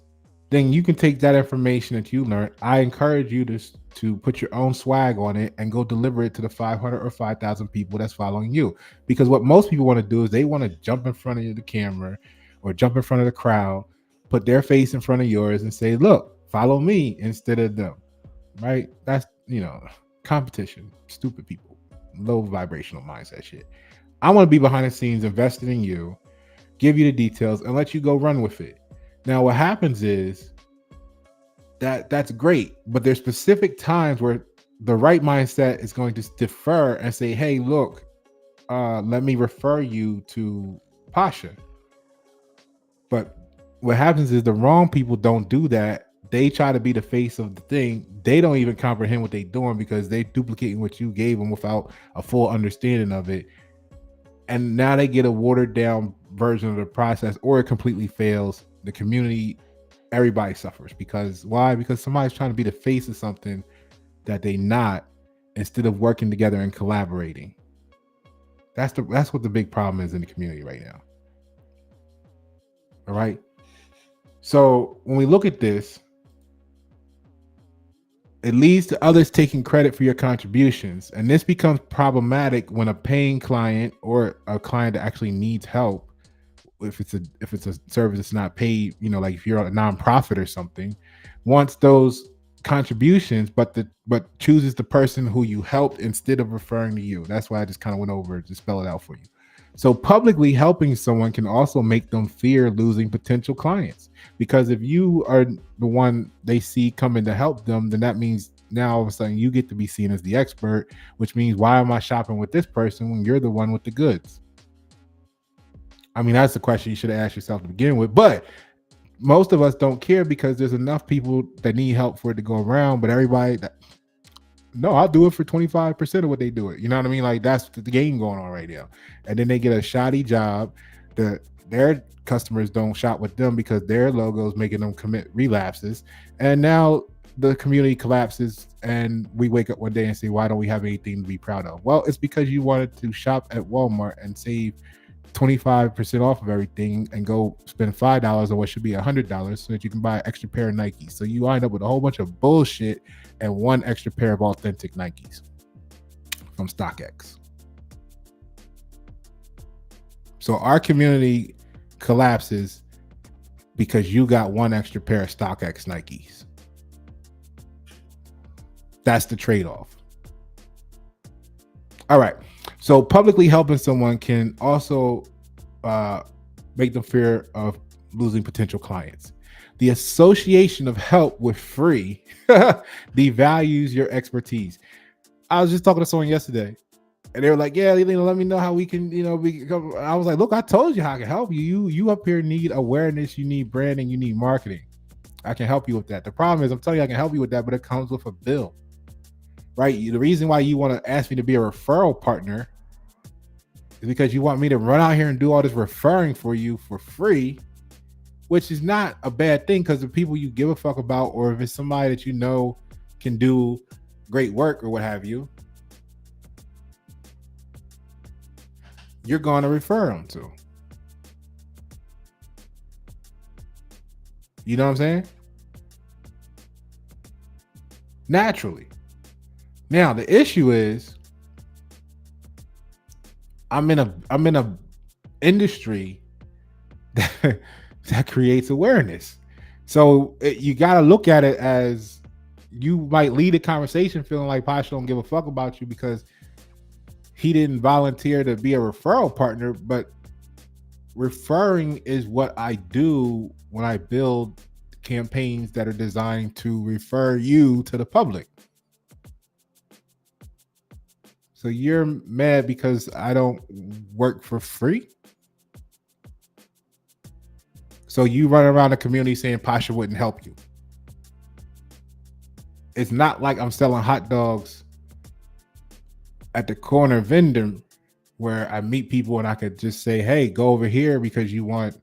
then you can take that information that you learned. I encourage you to put your own swag on it and go deliver it to the 500 or 5,000 people that's following you. Because what most people want to do is they want to jump in front of the camera or jump in front of the crowd, put their face in front of yours and say, look, follow me instead of them. Right? That's, competition, stupid people, low vibrational mindset shit. I want to be behind the scenes, invested in you, give you the details, and let you go run with it. Now, what happens is that's great, but there's specific times where the right mindset is going to defer and say, "Hey, look, let me refer you to Pasha." But what happens is the wrong people don't do that. They try to be the face of the thing. They don't even comprehend what they're doing because they're duplicating what you gave them without a full understanding of it. And now they get a watered down version of the process, or it completely fails. The community, everybody suffers because why? Because somebody's trying to be the face of something that they not, instead of working together and collaborating. That's what the big problem is in the community right now. All right. So when we look at this, it leads to others taking credit for your contributions. And this becomes problematic when a paying client or a client that actually needs help, if it's a service that's not paid, like if you're a nonprofit or something, wants those contributions, but chooses the person who you helped instead of referring to you. That's why I just kind of went over to spell it out for you. So publicly helping someone can also make them fear losing potential clients, because if you are the one they see coming to help them, then that means now all of a sudden you get to be seen as the expert, which means why am I shopping with this person when you're the one with the goods? I mean, that's the question you should have asked yourself to begin with. But most of us don't care because there's enough people that need help for it to go around. But everybody, no, I'll do it for 25% of what they do it. You know what I mean? Like that's the game going on right now. And then they get a shoddy job. Their customers don't shop with them because their logo is making them commit relapses. And now the community collapses and we wake up one day and say, why don't we have anything to be proud of? Well, it's because you wanted to shop at Walmart and save 25% off of everything and go spend $5 on what should be $100 so that you can buy an extra pair of Nikes. So you wind up with a whole bunch of bullshit and one extra pair of authentic Nikes from StockX. So our community collapses because you got one extra pair of StockX Nikes. That's the trade-off. All right. So publicly helping someone can also make them fear of losing potential clients. The association of help with free devalues your expertise. I was just talking to someone yesterday, and they were like, "Yeah, let me know how we can, become." I was like, "Look, I told you how I can help you. You up here need awareness, you need branding, you need marketing. I can help you with that. The problem is, I'm telling you, I can help you with that, but it comes with a bill, right? The reason why you want to ask me to be a referral partner is because you want me to run out here and do all this referring for you for free, which is not a bad thing because the people you give a fuck about, or if it's somebody that you know can do great work or what have you, you're going to refer them to. You know what I'm saying? Naturally. Now the issue is I'm in a industry that creates awareness. So you got to look at it as you might lead a conversation feeling like Pasha don't give a fuck about you because he didn't volunteer to be a referral partner, but referring is what I do when I build campaigns that are designed to refer you to the public. So you're mad because I don't work for free? So you run around the community saying Pasha wouldn't help you. It's not like I'm selling hot dogs at the corner vendor where I meet people and I could just say, hey, go over here because you want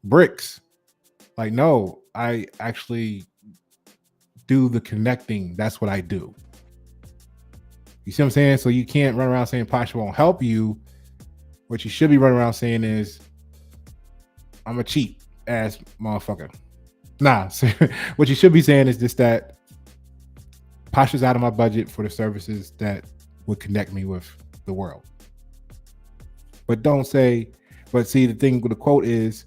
bricks. Like, no, I actually do the connecting. That's what I do. You see what I'm saying? So you can't run around saying Pasha won't help you. What you should be running around saying is, I'm a cheap ass motherfucker. Nah, so what you should be saying is just that Pasha's out of my budget for the services that would connect me with the world. But don't say, but see, the thing with the quote is,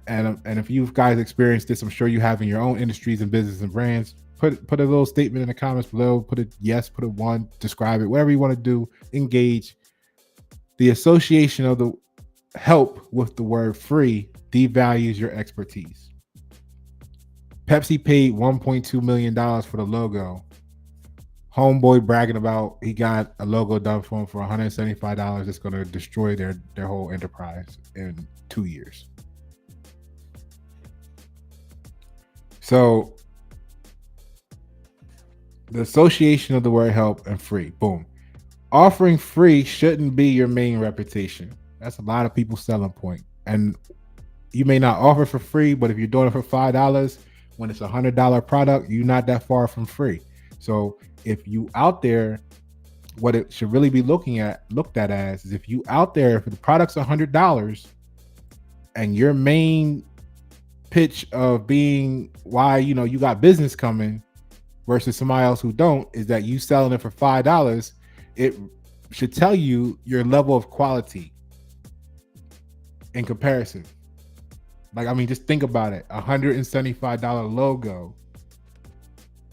and if you guys experienced this, I'm sure you have in your own industries and business and brands, put a little statement in the comments below, put a yes, put a one, describe it, whatever you want to do, engage. The association of the help with the word free devalues your expertise. Pepsi paid $1.2 million for the logo. Homeboy bragging about he got a logo done for him for $175. It's going to destroy their whole enterprise in 2 years. So the association of the word help and free, boom. Offering free shouldn't be your main reputation. That's a lot of people's selling point. And you may not offer for free, but if you're doing it for $5, when it's $100 product, you're not that far from free. So if you out there, what it should really be looked at as is if you out there, if the product's $100 and your main pitch of being why, you got business coming versus somebody else who don't, is that you selling it for $5, it should tell you your level of quality in comparison. Like, I mean, just think about it. $175 logo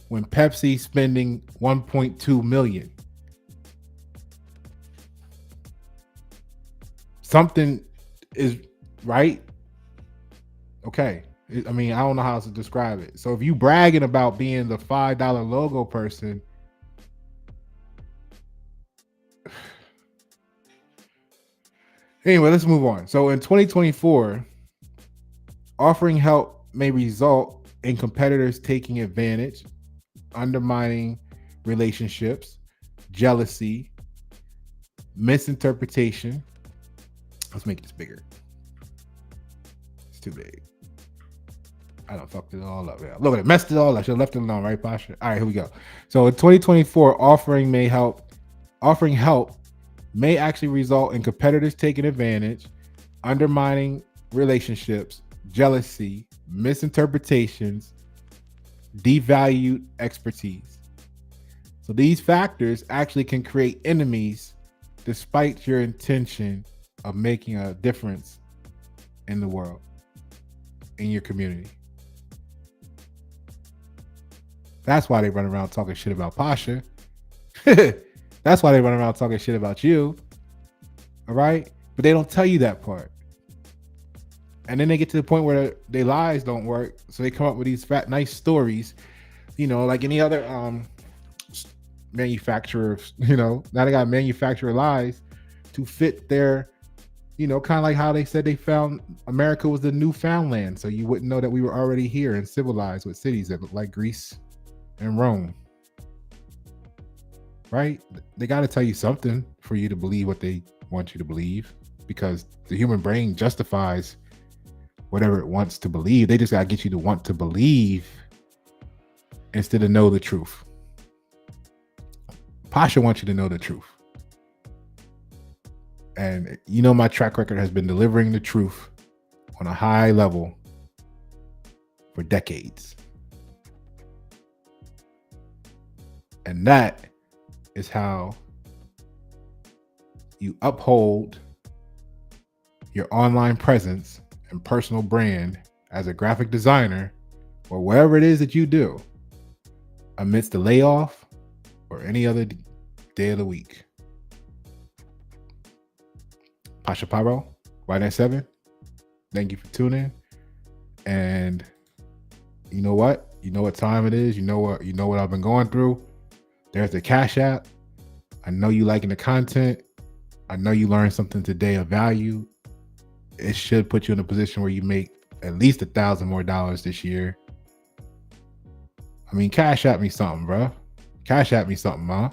when Pepsi spending $1.2 million. Something is right. Okay. I mean, I don't know how else to describe it. So if you bragging about being the $5 logo person, anyway, let's move on. So in 2024, offering help may result in competitors taking advantage, undermining relationships, jealousy, misinterpretation. Let's make this bigger. It's too big. I don't fucked it all up. Yeah. Look at it, messed it all up. Should have left it alone, right, Pasha? All right, here we go. So in 2024, offering help may actually result in competitors taking advantage, undermining relationships, jealousy, misinterpretations, devalued expertise. So these factors actually can create enemies despite your intention of making a difference in the world, in your community. That's why they run around talking shit about Pasha. That's why they run around talking shit about you. All right? But they don't tell you that part. And then they get to the point where their lies don't work. So they come up with these nice stories, like any other manufacturers, now they got manufacturer lies to fit their, kind of like how they said they found America was the Newfoundland. So you wouldn't know that we were already here and civilized with cities that look like Greece and Rome. Right? They got to tell you something for you to believe what they want you to believe, because the human brain justifies whatever it wants to believe. They just got to get you to want to believe instead of know the truth. Pasha wants you to know the truth. And my track record has been delivering the truth on a high level for decades. And that is how you uphold your online presence and personal brand as a graphic designer or wherever it is that you do amidst the layoff or any other day of the week. Pasha Pyro, Y97, thank you for tuning. And you know what? You know what time it is. You know what I've been going through. There's the Cash App. I know you liking the content. I know you learned something today of value. It should put you in a position where you make at least $1,000 more this year. I mean, cash at me something, bro. Cash at me something, ma.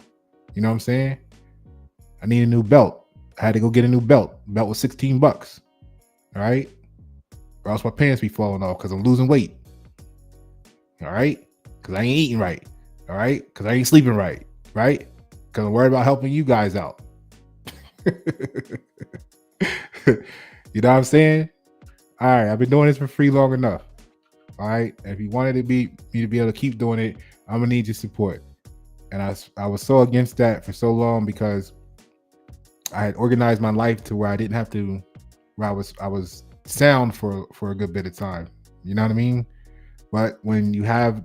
You know what I'm saying? I need a new belt. I had to go get a new belt. Belt was $16. All right. Or else my pants be falling off because I'm losing weight. All right. Because I ain't eating right. All right. Because I ain't sleeping right. Right. Because I'm worried about helping you guys out. You know what I'm saying? All right. I've been doing this for free long enough. All right. And if you wanted me to be able to keep doing it, I'm going to need your support. And I was so against that for so long because I had organized my life to where I didn't have to, where I was sound for a good bit of time. You know what I mean? But when you have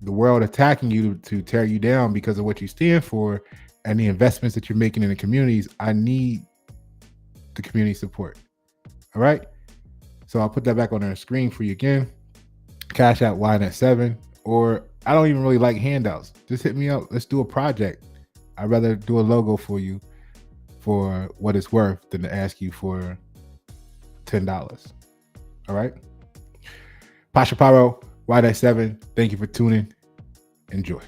the world attacking you to tear you down because of what you stand for and the investments that you're making in the communities, I need the community support. All right. So I'll put that back on the screen for you again. Cash out YNet7, or I don't even really like handouts. Just hit me up. Let's do a project. I'd rather do a logo for you for what it's worth than to ask you for $10. All right. Pasha Paro, YNet7. Thank you for tuning. Enjoy.